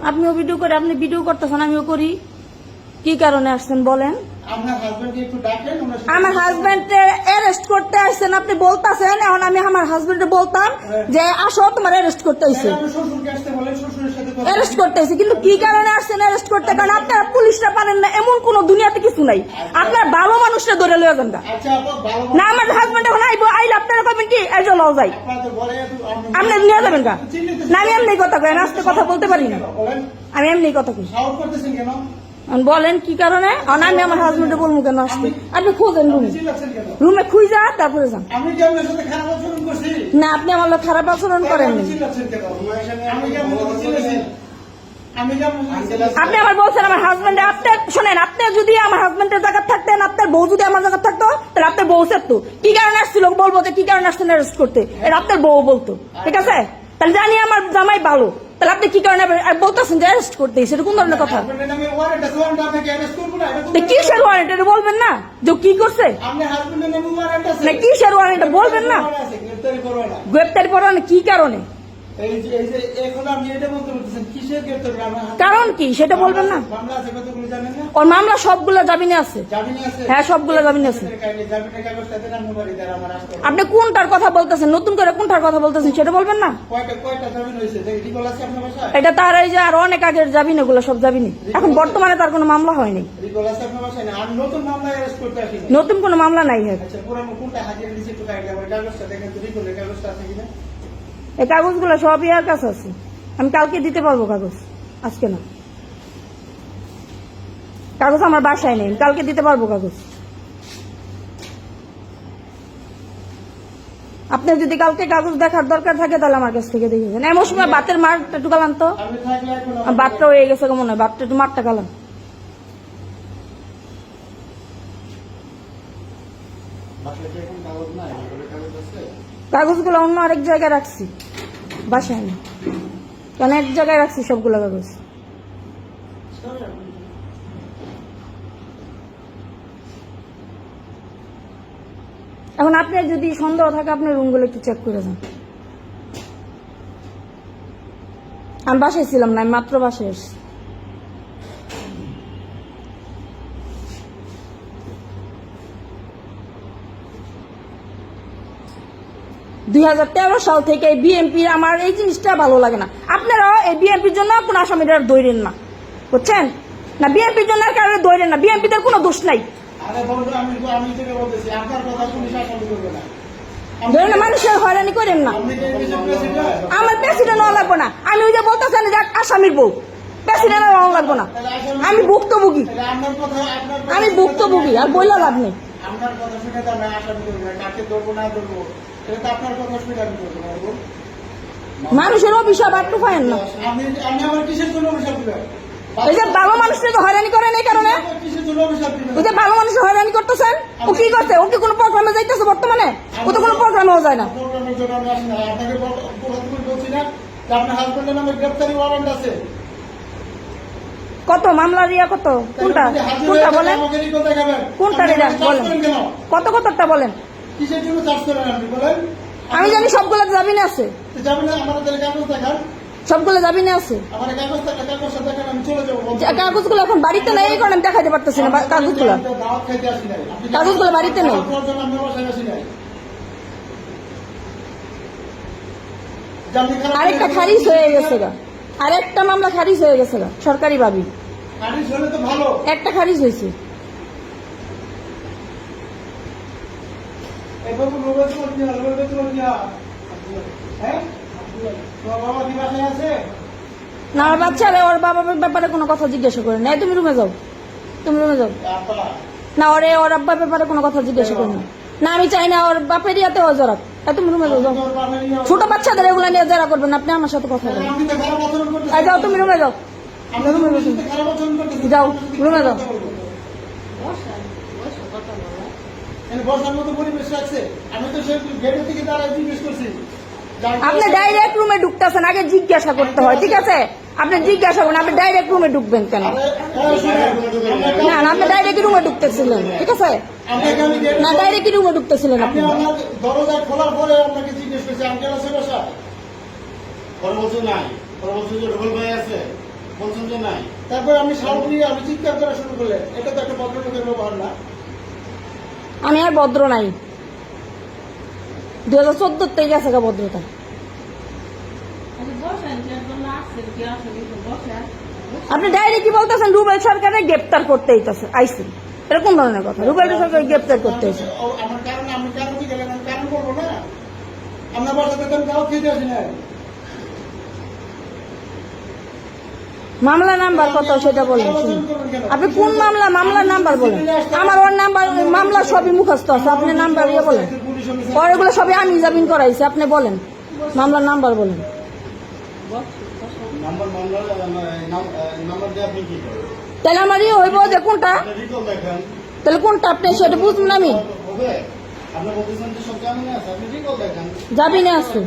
আপনিও ভিডিও করে, আপনি ভিডিও করতেছেন, আমিও করি। কি কারণে আসছেন বলেন? আমার হাজবেন্ডে অ্যারেস্ট করতে আসছেন, আপনি বলতেছেন। এখন আমি আমার হাজবেন্ডে বলতাম যে আসো তোমার অ্যারেস্ট করতে আসছে, অ্যারেস্ট করতে আসছে। কিন্তু কি কারণে আসছেন অ্যারেস্ট করতে? কারণ আপনারা পুলিশরা পারেন না, এমন কোন দুনিয়াতে কিছু নাই। আপনার ভালো মানুষরা ধরে লয়ে যান না। আমার হাজবেন্ড এখন আইবো, আইলে আপনারা করবেন কি এই যে লও যাই, আপনি নিয়ে যাবেন গা না? আমি এমনি কথা কই, আস্তে কথা বলতে পারি না, আমি এমনি কথা কই। বলেন কি কারণে? আমি আমার হাজবেন্ডে বলবো কেন আসতে? আপনি খোঁজেন রুমে খুঁজা তারপরে যান। না, আপনি আমার লোক খারাপ আচরণ করেন। আপনি আমার বলছেন আমার হাজবেন্ড, আপনার শোনেন, আপনি যদি আমার হাজবেন্ডের জায়গা থাকতেন, আপনার বউ যদি আমার জায়গা থাকতো, তাহলে আপনার বউ থাকতো। কি কারণে আসছিল বলবো, যে কি কারণে আসছেন অ্যারেস্ট করতে, এটা আপনার বউ বলতো। ঠিক আছে, তাহলে জানি আমার জামাই ভালো, তাহলে আপনি কি কারণে বলতেছেন যে অ্যারেস্ট করতে? সেটা কোন ধরনের কথা? কিসের ওয়ারেন্ট এটা বলবেন না? যে কি করছে না, কিসের ওয়ারেন্ট বলবেন না? গ্রেপ্তারি পরোয়ানা কি কারণে? কারণ কি সেটা বলবেন না? ওর মামলা সবগুলো জামিনে আছে। হ্যাঁ, সবগুলো জামিনে আছে। আপনি কোনটার কথা বলতেছেন, নতুন করে কোনটার কথা বলতেছেন সেটা বলবেন না? এটা তার এই যে আর অনেক আগের জামিন, এগুলো সব জামিনে। এখন বর্তমানে তার কোনো মামলা হয়নি, নতুন কোনো মামলা নাই। এই কাগজগুলো সব ইয়ার কাছে আছে, আমি কালকে দিতে পারবো কাগজ, আজকে না। কাগজ আমার বাসায় নেই, কালকে দিতে পারবো কাগজ। আপনার যদি কালকে কাগজ দেখার দরকার থাকে তাহলে আমার কাছ থেকে দেখেছেন। এমন সময় বাতের মারটা একটু গালান তো, বাতটা হয়ে গেছে মনে হয়, বাতটা একটু মারটা গালান। কাগজগুলো অন্য আরেক জায়গায় রাখছি, বাসায় না, কেন এক জায়গায় রাখছি সবগুলো কাগজ। এখন আপনার যদি সন্দেহ থাকে আপনার রুমগুলো একটু চেক করে যান। আমি বাসায় ছিলাম না, আমি মাত্র বাসায় এসেছি। সাল থেকে বিএনপি আমার এই জিনিসটা ভালো লাগে না। আপনারা এই বিএনপির জন্য কোন আসামিরা ধরেন না, বুঝছেন না? বিএনপির জন্য কারণে ধরেন না, বিএনপিদের কোনো দোষ নাই। মানুষের হয়রানি করেন না। আমার প্রেসিডেন্ট হওয়া লাগবো না, আমি ওই যে বলতেছেন যে আসামির বউ, প্রেসিডেন্ট হওয়া লাগবো না। আমি ভুক্তভোগী, আমি ভুক্তভোগী, আর বইলা লাভ নেই। মানুষের অভিশাপ একটু পায়েন না। এই যে ভালো মানুষের তো হয়রানি করেন, এই কারণে ওই যে ভালো মানুষ হয়রানি করতেছেন। ও কি করছে? ও কি কোনো প্রোগ্রামে যাইতেছে বর্তমানে? ও তো কোনো প্রোগ্রামেও যায় না। কত মামলা রিয়া, কত কোনটা কোনটা বলেন, কোনটা রিয়া বলেন, কত কতটা বলেন? আমি জানি সবগুলো জামিনে আছে, সবগুলো জামিনে আছে। কাগজগুলো এখন বাড়িতে নেই, এই কারণে আমি দেখাতে পারতেছি না। কাগজগুলো কাগজগুলো বাড়িতে নেই। আরেকটা খারিজ হয়ে গেছে গা, আরেকটা মামলা খারিজ হয়ে গেছে গা, সরকারি ভাবি একটা খারিজ হয়েছে। না, আমার বাচ্চারা ওর বাবার ব্যাপারে কোনো কথা জিজ্ঞাসা করে না। তুমি রুমে যাও, তুমি রুমে যাও না। ওর আব্বার ব্যাপারে কোনো কথা জিজ্ঞাসা করে না। আমি চাই না ওর বাপের ইয়াতে ও জড়াক। তুমি রুমে যাও, যাও। ছোট বাচ্চাদের এগুলো নিয়ে জড়া করবেন আপনি, আমার সাথে কথা বলেন। যাও, তুমি রুমে যাও, যাও রুমে যাও। আপনি ডাইরেক্ট রুমে ঢুকতেছেন, আগে জিজ্ঞাসা করতে হয়। ঠিক আছে, আপনি জিজ্ঞাসা করেন, আপনি ডাইরেক্ট রুমে ঢুকবেন কেন? না না, আপনি ডাইরেক্ট রুমে ঢুকতেছিলেন। ঠিক আছে, না ডাইরেক্ট রুমে ঢুকতেছিলেন আপনি। বলছেন যে রুবেল ভাই আছে, বলছেন যে নাই। তারপর আমি সাউন্ড নিয়ে আমি চিৎকার করা শুরু করলেন, এটা তো একটা ভদ্রলোকের ব্যবহার না। আমি আর ভদ্র নাই, 2014 থেকে গেছে গা ভদ্রতা। আপনি ডাইরেক্ট কি বলতেছেন রুবেল সরকারের গ্রেপ্তার করতে আইসি, এরকম ধরনের কথা। রুবেল সরকার গ্রেপ্তার করতে আইসি। আমার কারণ আমি কারণ কি গেলেন, আমি কারণ করবো না। আমরা বাসাতে তো কাউ খেতে আসি না। মামলা নাম্বার কত সেটা বলেন। আপনি কোন মামলা, মামলার নাম্বার বলেন। আমার ওর নাম্বার, মামলা সবই মুখস্থ আছে, আপনি নাম্বার ইয়ে বলেন। পরেগুলো সবই আমি জামিন করাইছি, আপনি বলেন মামলার নাম্বার বলেন। নাম্বার দিয়ে আপনি কি করেন? তাহলে আমার ইয়ে হইব যে কোনটা, রিকল দেখেন তাহলে কোনটা আপনি সেটা বুঝবেন। আমি হবে। আপনি বলতেছেন যে সব জামিনে আছে, আপনি রিকল দেখেন। জামিনে আছে।